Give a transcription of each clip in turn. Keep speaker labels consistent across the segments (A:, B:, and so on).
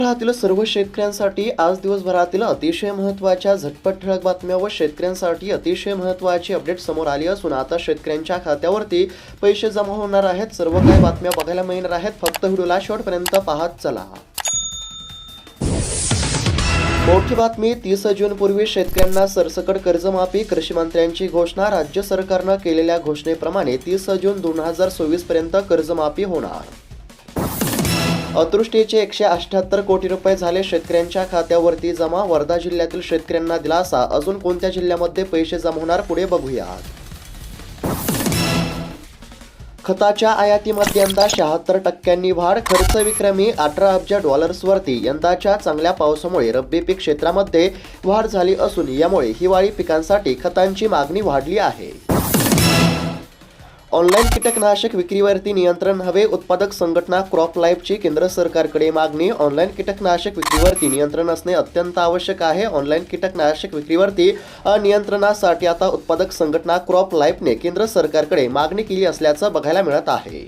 A: राज्यातील सर्व शेतकऱ्यांसाठी आज दिवसभरातील अतिशय महत्त्वाच्या झटपट ठळक बातम्या व शेतकऱ्यांसाठी अतिशय महत्त्वाची अपडेट समोर आली असून आता शेतकऱ्यांच्या खात्यावरती पैसे जमा होणार आहेत। सर्व काही बातम्या बघायला मिळणार आहेत। फक्त व्हिडिओला शेवटपर्यंत पाहत चला। मोठी बातमी, 30 जून पूर्वी शेतकऱ्यांना सरसकट कर्जमाफी। कृषी मंत्र्यांची घोषणा। राज्य सरकारने केलेल्या घोषणेप्रमाणे 30 जून 2024 पर्यंत कर्जमाफी होणार। अतृष्टीचे 178 कोटी रुपये झाले शेतकऱ्यांच्या खात्यावरती जमा। वर्धा जिल्ह्यातील शेतकऱ्यांना दिलासा। अजून कोणत्या जिल्ह्यामध्ये पैसे जमा होणार पुढे बघूया। खताच्या आयातीमध्ये यंदा 76% वाढ। खर्च विक्रमी $18 अब्ज वरती। यंदाच्या चांगल्या पावसामुळे रब्बी पीक क्षेत्रामध्ये वाढ झाली असून यामुळे हिवाळी पिकांसाठी खतांची मागणी वाढली आहे। ऑनलाईन कीटकनाशक विक्रीवरती नियंत्रण हवे। उत्पादक संघटना क्रॉप लाईफची केंद्र सरकारकडे मागणी। ऑनलाईन कीटकनाशक विक्रीवरती नियंत्रण असणे अत्यंत आवश्यक आहे। ऑनलाईन कीटकनाशक विक्रीवरती नियंत्रणासाठी आता उत्पादक संघटना क्रॉप लाईफने केंद्र सरकारकडे मागणी केली असल्याचं बघायला मिळत आहे।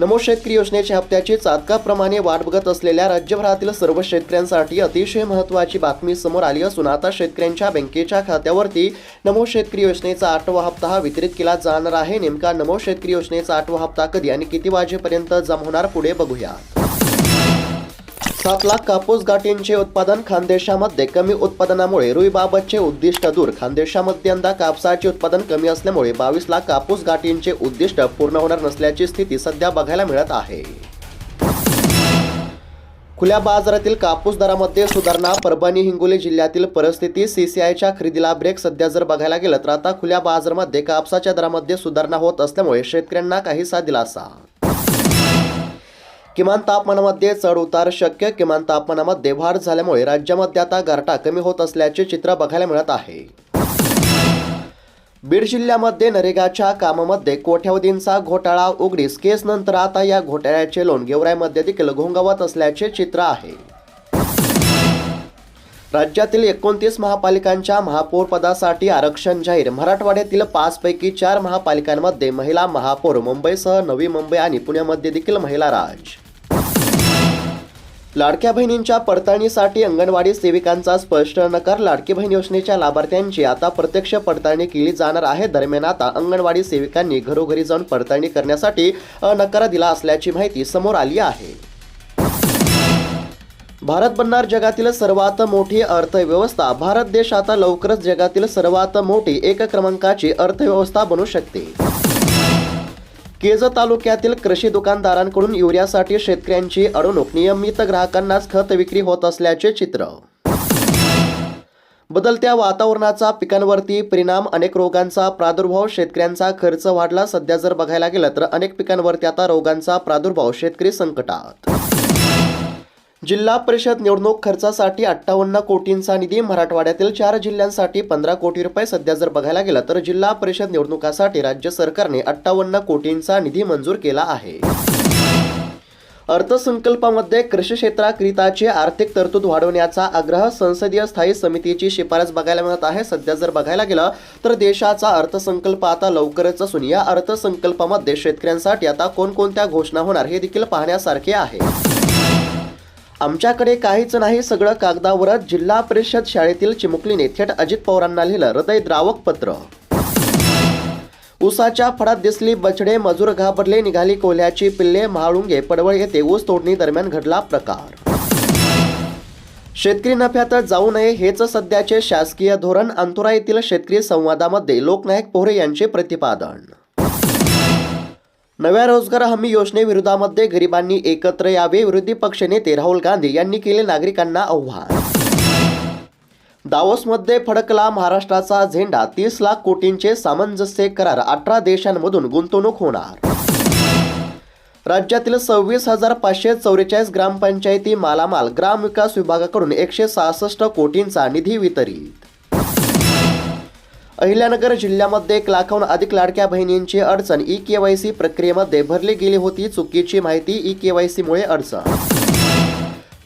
A: नमो शेतकरी योजनेच्या हप्त्याची चातकाप्रमाणे वाट बघत असलेल्या राज्यभरातील सर्व शेतकऱ्यांसाठी अतिशय महत्त्वाची बातमी समोर आली असून आता शेतकऱ्यांच्या बँकेच्या खात्यावरती नमो शेतकरी योजनेचा 8वा हप्ता हा वितरित केला जाणार आहे। नेमका नमो शेतकरी योजनेचा 8वा हप्ता कधी आणि किती वाजेपर्यंत जमा होणार पुढे बघूया। 7 लाख कापूस गाठींचे उत्पादन। खानदेशामध्ये कमी उत्पादनामुळे रुईबाबतचे उद्दिष्ट दूर। खानदेशामध्ये यंदा कापसाचे उत्पादन कमी असल्यामुळे 22 लाख कापूस गाठींचे उद्दिष्ट पूर्ण होणार नसल्याची स्थिती सध्या बघायला मिळत आहे। खुल्या बाजारातील कापूस दरामध्ये सुधारणा। परभणी हिंगोली जिल्ह्यातील परिस्थिती। CCIच्या खरेदीला ब्रेक। सध्या जर बघायला गेलं तर आता खुल्या बाजारामध्ये कापसाच्या दरामध्ये सुधारणा होत असल्यामुळे शेतकऱ्यांना काहीसा दिलासा। किमान तापमानामध्ये चढ उतार शक्य। किमान तापमानामध्ये वाढ झाल्यामुळे राज्यामध्ये आता गारठा कमी होत असल्याचे चित्र बघायला मिळत आहे। बीड जिल्ह्यामध्ये नरेगाच्या कामामध्ये कोट्यावधींचा घोटाळा उघडीस। केस नंतर आता या घोटाळ्याचे लोण गेवराईमध्ये देखील घोंगावत असल्याचे चित्र आहे। राज्यातील 29 महापालिकांच्या महापौर पदासाठी आरक्षण जाहीर। मराठवाड्यातील 5 पैकी 4 महापालिकांमध्ये महिला महापौर। मुंबईसह नवी मुंबई आणि पुण्यामध्ये देखील महिला राज। लाडक्या बहिणींच्या पडताळणीसाठी अंगणवाडी सेविकांचा स्पष्ट नकार। लाडकी बहीण योजनेच्या लाभार्थ्यांची आता प्रत्यक्ष पडताळणी केली जाणार आहे। दरम्यान आता अंगणवाडी सेविकांनी घरोघरी जाऊन पडताळणी करण्यासाठी नकार दिला असल्याची माहिती समोर आली आहे। भारत बनणार जगातील सर्वात मोठी अर्थव्यवस्था। भारत देश आता लवकरच जगातील सर्वात मोठी 1 क्रमांकाची अर्थव्यवस्था बनू शकते। केज तालुक्यातील कृषी दुकानदारांकडून युरियासाठी शेतकऱ्यांची अडवणूक। नियमित ग्राहकांनाच खत विक्री होत असल्याचे चित्र। बदलत्या वातावरणाचा पिकांवरती परिणाम। अनेक रोगांचा प्रादुर्भाव। शेतकऱ्यांचा खर्च वाढला। सध्या जर बघायला गेलं तर अनेक पिकांवरती आता रोगांचा प्रादुर्भाव। शेतकरी संकटात। जिल्हा परिषद निवडणूक खर्चासाठी 58 कोटींचा निधी। मराठवाड्यातील 4 जिल्ह्यांसाठी 15 कोटी रुपये। सध्या जर बघायला गेलं तर जिल्हा परिषद निवडणुकासाठी राज्य सरकारने 58 कोटींचा निधी मंजूर केला आहे। अर्थसंकल्पामध्ये कृषी क्षेत्राकरिताची आर्थिक तरतूद वाढवण्याचा आग्रह। संसदीय स्थायी समितीची शिफारस बघायला मिळत आहे। सध्या जर बघायला गेलं तर देशाचा अर्थसंकल्प आता लवकरच असून या अर्थसंकल्पामध्ये शेतकऱ्यांसाठी आता कोणकोणत्या घोषणा होणार हे देखील पाहण्यासारखे आहे। आमच्याकडे काहीच नाही, सगळं कागदावरच। जिल्हा परिषद शाळेतील चिमुकलीने थेट अजित पवारांना लिहिलं हृदयद्रावक पत्र। ऊसाच्या फडात दिसली बछडे। मजूर घाबरले। निघाली कोल्ह्याची पिल्ले। महाळुंगे पडवळ येथे ऊस तोडणी दरम्यान घडला प्रकार। शेतकरी नफ्यातच जाऊ नये हेच सध्याचे शासकीय धोरण। अंतुरा येथील शेतकरी संवादामध्ये लोकनायक पोहरे यांचे प्रतिपादन। नव्या रोजगार हमी योजनेविरोधामध्ये गरिबांनी एकत्र यावे। विरोधी पक्षनेते राहुल गांधी यांनी केले नागरिकांना आव्हान। दावोसमध्ये फडकला महाराष्ट्राचा झेंडा। 30 लाख कोटींचे सामंजस्य करार। 18 देशांमधून गुंतवणूक होणार। राज्यातील 26,544 ग्रामपंचायती मालामाल। ग्रामविकास विभागाकडून 166 कोटींचा निधी वितरित। अहिल्यानगर जिल्ह्यामध्ये 1 लाखाहून अधिक लाडक्या बहिणींची अडचण। EKYC प्रक्रियेमध्ये भरली गेली होती चुकीची माहिती। EKYC मुळे अडचण।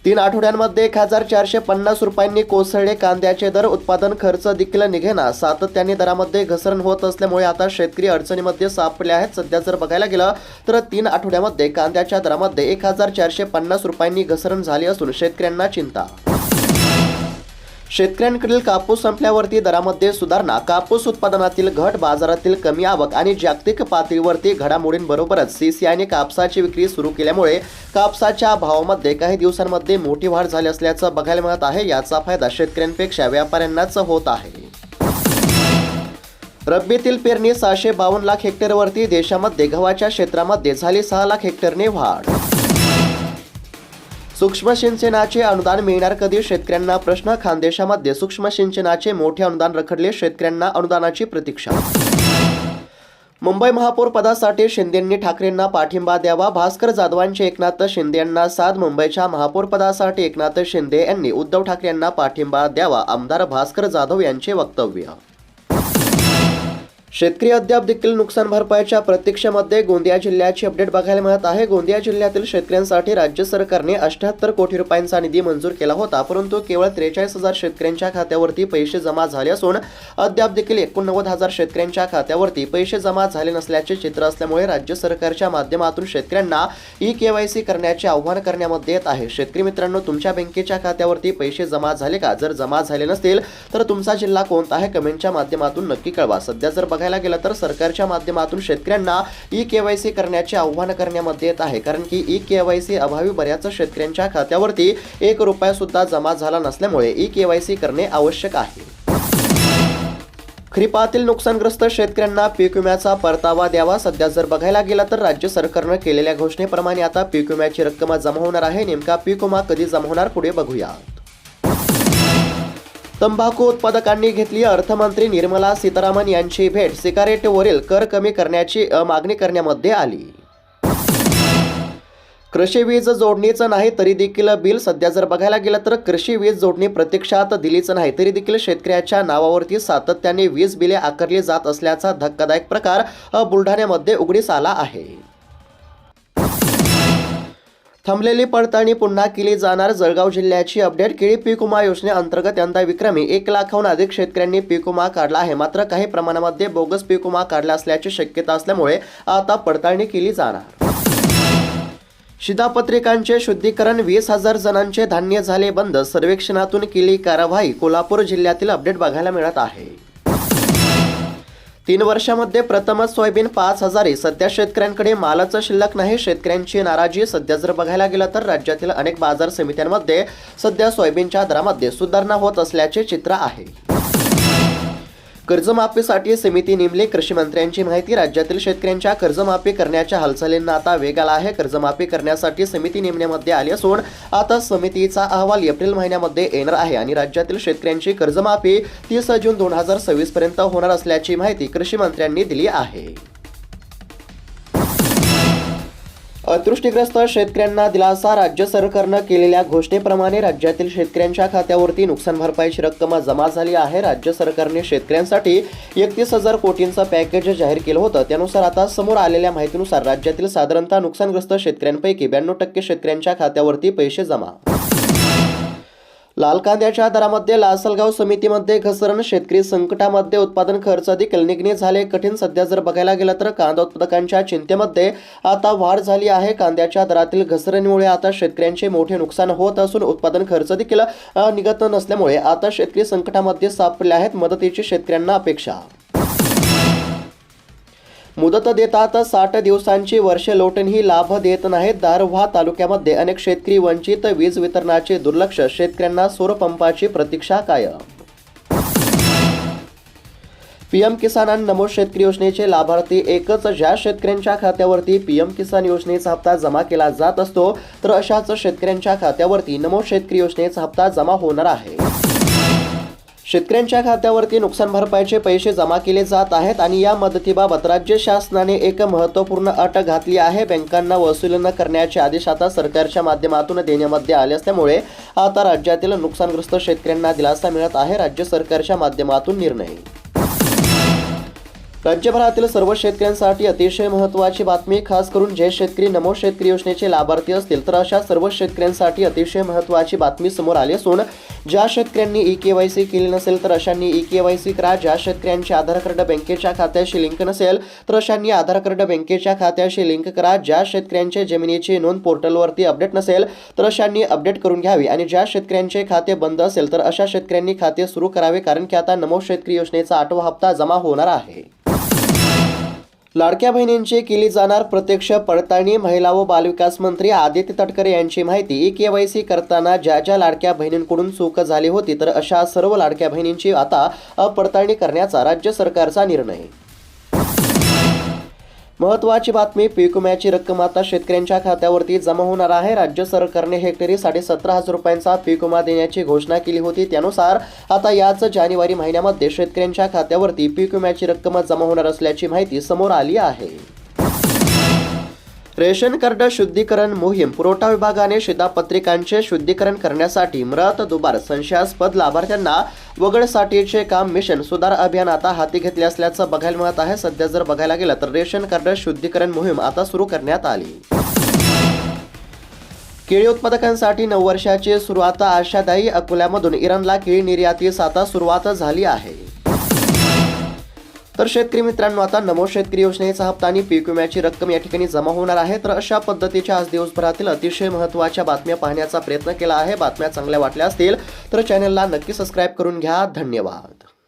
A: 3 आठवड्यांमध्ये 1450 रुपयांनी कोसळले कांद्याचे दर. उत्पादन खर्च देखील निघेना. सातत्याने दरामध्ये घसरण होत असल्यामुळे आता शेतकरी अडचणीमध्ये सापडले आहेत. सध्या जर बघायला गेलं तर 3 आठवड्यामध्ये कांद्याच्या दरामध्ये 1450 रुपयांनी घसरण झाली असून शेतकऱ्यांना चिंता. शेतकऱ्यांकडील कापूस संपल्यावरती दरामध्ये सुधारणा. कापूस उत्पादनातील घट, बाजारातील कमी आवक आणि जागतिक पातळीवरती घडामोडींबरोबरच सीसीआयने कापसाची विक्री सुरू केल्यामुळे कापसाच्या भावामध्ये काही दिवसांमध्ये मोठी वाढ झाली असल्याचं बघायला मिळत आहे. याचा फायदा शेतकऱ्यांपेक्षा व्यापाऱ्यांनाच होत आहे. रब्बीतील पेरणी 652 लाख हेक्टरवरती. देशामध्ये गव्हाच्या क्षेत्रामध्ये झाली 6 लाख हेक्टरने वाढ. सूक्ष्म सिंचनाचे अनुदान मिळणार कधी? शेतकऱ्यांना प्रश्न. खानदेशामध्ये सूक्ष्म सिंचनाचे मोठे अनुदान रखडले. शेतकऱ्यांना अनुदानाची प्रतीक्षा. मुंबई महापौर पदासाठी शिंदेंनी ठाकरेंना पाठिंबा द्यावा. भास्कर जाधवांचे एकनाथ शिंदे यांना साथ. मुंबईच्या महापौर पदासाठी एकनाथ शिंदे यांनी उद्धव ठाकरे यांना पाठिंबा द्यावा. आमदार भास्कर जाधव यांचे वक्तव्य. शेतकरी अद्याप देखील नुकसान भरपाईच्या प्रतीक्षेमध्ये. गोंदिया जिल्ह्याची अपडेट बघायला मिळत आहे. गोंदिया जिल्ह्यातील शेतकऱ्यांसाठी राज्य सरकारने 78 कोटी रुपयांचा निधी मंजूर केला होता, परंतु केवळ 43,000 शेतकऱ्यांच्या खात्यावरती पैसे जमा झाले असून अद्याप देखील 89,000 शेतकऱ्यांच्या खात्यावरती पैसे जमा झाले नसल्याचे चित्र असल्यामुळे राज्य सरकारच्या माध्यमातून शेतकऱ्यांना ई-केवायसी करण्याचे आवाहन करण्यामध्ये येत आहे. शेतकरी मित्रांनो, तुमच्या बँकेच्या खात्यावरती पैसे जमा झाले का? जर जमा झाले नसतील तर तुमचा जिल्हा कोणता आहे? कमेंटच्या माध्यमातून नक्की कळवा. सध्या जर बघायला गेलं तर सरकारच्या माध्यमातून शेतकऱ्यांना ई-केवायसी करण्याचे आवाहन करण्यामध्ये येत आहे, कारण की ई-केवायसी अभावी बऱ्याच शेतकऱ्यांच्या खात्यावरती 1 रुपया सुद्धा जमा झाला नसल्यामुळे ई-केवायसी करणे आवश्यक आहे. खरीपातील नुकसानग्रस्त शेतकऱ्यांना पीक विम्याचा परतावा द्यावा. सध्या जर बघायला गेलं तर राज्य सरकारनं केलेल्या घोषणेप्रमाणे आता पीक विम्याची रक्कम जमा होणार आहे. नेमका पीक विमा कधी जमा होणार पुढे बघूया. तंबाखू उत्पादकांनी घेतली अर्थमंत्री निर्मला सीतारामन यांची भेट. सिगारेटवरील कर कमी करण्याची मागणी करण्यामध्ये आली. कृषी वीज जोडणीच नाही तरी देखील बिल. सध्या जर बघायला गेलं तर कृषी वीज जोडणी प्रत्यक्षात दिलीच नाही तरी देखील शेतकऱ्याच्या नावावरती सातत्याने वीज बिले आकारली जात असल्याचा धक्कादायक प्रकार बुलढाण्यामध्ये उघडीस आला आहे. थांबलेली पडताळणी पुन्हा केली जाणार. जळगाव जिल्ह्याची अपडेट. केळी पीक विमा योजनेअंतर्गत यंदा विक्रमी 1 लाखाहून अधिक शेतकऱ्यांनी पीक विमा काढला आहे. मात्र काही प्रमाणामध्ये बोगस पीक विमा काढला असल्याची शक्यता असल्यामुळे आता पडताळणी केली जाणार. शिधापत्रिकांचे शुद्धीकरण. 20,000 जणांचे धान्य झाले बंद. सर्वेक्षणातून केली कारवाई. कोल्हापूर जिल्ह्यातील अपडेट बघायला मिळत आहे. 3 वर्षामध्ये प्रथमच सोयाबीन 5,000. सध्या शेतकऱ्यांकडे मालाचं शिल्लक नाही. शेतकऱ्यांची नाराजी. सध्या जर बघायला गेलं तर राज्यातील अनेक बाजार समित्यांमध्ये सध्या सोयाबीनच्या दरामध्ये सुधारणा होत असल्याचे चित्र आहे. कर्जमाफीसाठी समिती नेमली. कृषी मंत्र्यांची माहिती. राज्यातील शेतकऱ्यांच्या कर्जमाफी करण्याच्या हालचालींना आता वेग आला आहे. कर्जमाफी करण्यासाठी समिती नेमण्यामध्ये आली असून आता समितीचा अहवाल एप्रिल महिन्यामध्ये येणार आहे आणि राज्यातील शेतकऱ्यांची कर्जमाफी 30 जून 2026 पर्यंत होणार असल्याची माहिती कृषी मंत्र्यांनी दिली आहे. अतिवृष्टीग्रस्त शेतकऱ्यांना दिलासा. राज्य सरकारनं केलेल्या घोषणेप्रमाणे राज्यातील शेतकऱ्यांच्या खात्यावरती नुकसान भरपाईची रक्कम जमा झाली आहे. राज्य सरकारने शेतकऱ्यांसाठी 31,000 कोटींचं पॅकेज जाहीर केलं होतं. त्यानुसार आता समोर आलेल्या माहितीनुसार राज्यातील साधारणतः नुकसानग्रस्त शेतकऱ्यांपैकी 92% शेतकऱ्यांच्या खात्यावरती पैसे जमा. लाल कांद्याच्या दरामध्ये लासलगाव समितीमध्ये घसरण. शेतकरी संकटामध्ये. उत्पादन खर्च देखील निघणे झाले कठीण. सध्या जर बघायला गेलं तर कांदा उत्पादकांच्या चिंतेमध्ये आता वाढ झाली आहे. कांद्याच्या दरातील घसरणीमुळे आता शेतकऱ्यांचे मोठे नुकसान होत असून उत्पादन खर्च देखील निघत नसल्यामुळे आता शेतकरी संकटामध्ये सापडले आहेत. मदतीची शेतकऱ्यांना अपेक्षा. मुदत देतात 60 दिवसांची. वर्ष लोटूनही लाभ देत नाहीत. दारव्हा तालुक्यामध्ये अनेक शेतकरी वंचित. वीज वितरणाचे दुर्लक्ष. शेतकऱ्यांना सौर पंपाची प्रतीक्षा कायम. पीएम किसान आणि नमो शेतकरी योजनेचे लाभार्थी एकच. ज्या शेतकऱ्यांच्या खात्यावरती पीएम किसान योजनेचा हप्ता जमा केला जात असतो तर अशाच शेतकऱ्यांच्या खात्यावरती नमो शेतकरी योजनेचा हप्ता जमा होणार आहे. शेतकऱ्यांच्या खात्यावरती नुकसान भरपाईचे पैसे जमा केले जात आहेत आणि या मदतीबाबत राज्य शासनाने एक महत्त्वपूर्ण अट घातली आहे. बँकांना वसूल न करण्याचे आदेश आता सरकारच्या माध्यमातून देण्यामध्ये आले असल्यामुळे आता राज्यातील नुकसानग्रस्त शेतकऱ्यांना दिलासा मिळत आहे. राज्य सरकारच्या माध्यमातून निर्णय. राज्यभरातील सर्व शेतकऱ्यांसाठी अतिशय महत्त्वाची बातमी. खास करून जे शेतकरी नमो शेतकरी योजनेचे लाभार्थी असतील तर अशा सर्व शेतकऱ्यांसाठी अतिशय महत्त्वाची बातमी समोर आली असून ज्या शेतकऱ्यांनी ई-केवायसी केली नसेल तर अशांनी ई-केवायसी करा. ज्या शेतकऱ्यांचे आधार कार्ड बँकेच्या खात्याशी लिंक नसेल तर अशांनी आधार कार्ड बँकेच्या खात्याशी लिंक करा. ज्या शेतकऱ्यांचे जमिनीची नोंद पोर्टलवरती अपडेट नसेल तर अशांनी अपडेट करून घ्यावी आणि ज्या शेतकऱ्यांचे खाते बंद असेल तर अशा शेतकऱ्यांनी खाते सुरू करावे, कारण की आता नमो शेतकरी योजनेचा 8वा हप्ता जमा होणार आहे. लाडक्या बहिणींची केली जाणार प्रत्यक्ष पडताळणी. महिला व बालविकास मंत्री आदित्य तटकरे यांची माहिती. ई-केवायसी करताना ज्या लाडक्या बहिणींकडून चूक झाली होती तर अशा सर्व लाडक्या बहिणींची आता पडताळणी करण्याचा राज्य सरकारचा निर्णय. महत्त्वाची बातमी. पीक विम्याची रक्कम आता शेतकऱ्यांच्या खात्यावरती जमा होणार आहे. राज्य सरकारने हेक्टरी 17,500 रुपयांचा पीक विमा देण्याची घोषणा केली होती. त्यानुसार आता याच जानेवारी महिन्यामध्ये शेतकऱ्यांच्या खात्यावरती पीक विम्याची रक्कम जमा होणार असल्याची माहिती समोर आली आहे. रेशन कार्ड शुद्धीकरण मोहीम. पुरवठा विभागाने शिधापत्रिकांचे शुद्धीकरण करण्यासाठी मृत, दुबार, संशयास्पद लाभार्थ्यांना वगळण्यासाठीचे काम मिशन सुधार अभियान आता हाती घेतले असल्याचं बघायला मिळत आहे. सध्या जर बघायला गेलं तर रेशन कार्ड शुद्धीकरण मोहीम आता सुरू करण्यात आली. केळी उत्पादकांसाठी 9 वर्षाची सुरुवात आशादायी. अकोल्यामधून इराणला केळी निर्यातीस आता सुरुवात झाली आहे. तर शेतकरी मित्रांनो, आता नमो शेतकरी योजनेचा हप्ता आणि पीक विम्याची रक्कम या ठिकाणी जमा होणार आहे. तर अशा पद्धतीच्या आज दिवसभरातील अतिशय महत्त्वाच्या बातम्या पाहण्याचा प्रयत्न केला आहे. बातम्या चांगल्या वाटल्या असतील तर चॅनलला नक्की सबस्क्राईब करून घ्या. धन्यवाद.